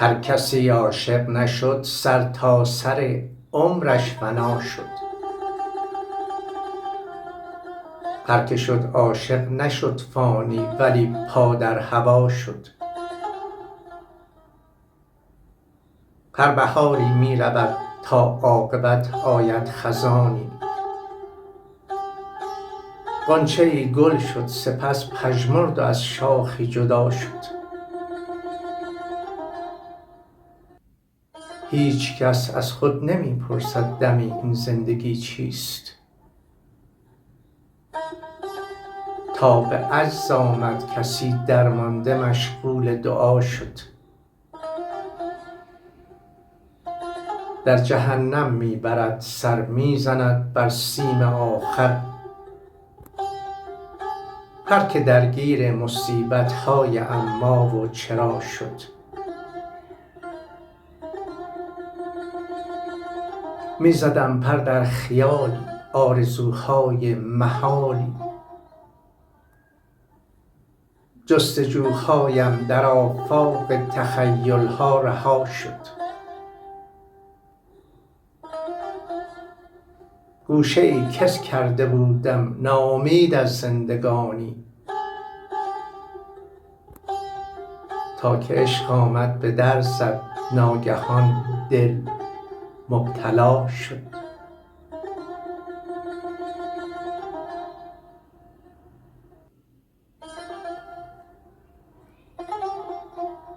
هر کسی عاشق نشد سر تا سر عمرش فنا شد. هر که شد عاشق نشد فانی ولی پا در هوا شد. هر بهاری می رود تا عاقبت آید خزانی. غنچه ای گل شد سپس پژمرد و از شاخی جدا شد. هیچ کس از خود نمی پرسد دمی این زندگی چیست. تا به عجز آمد کسی درمانده مشغول دعا شد. در جهنم می برد سر می زند بر سیم آخر. هر که درگیر مصیبت های عما و چرا شد. می زدم پر در خیالی آرزوهای محالی. جستجوهایم در آفاق تخیل ها رها شد. گوشه ای کس کرده بودم ناامید از زندگانی. تا که عشق آمد به در زد ناگهان دل مبتلا شد.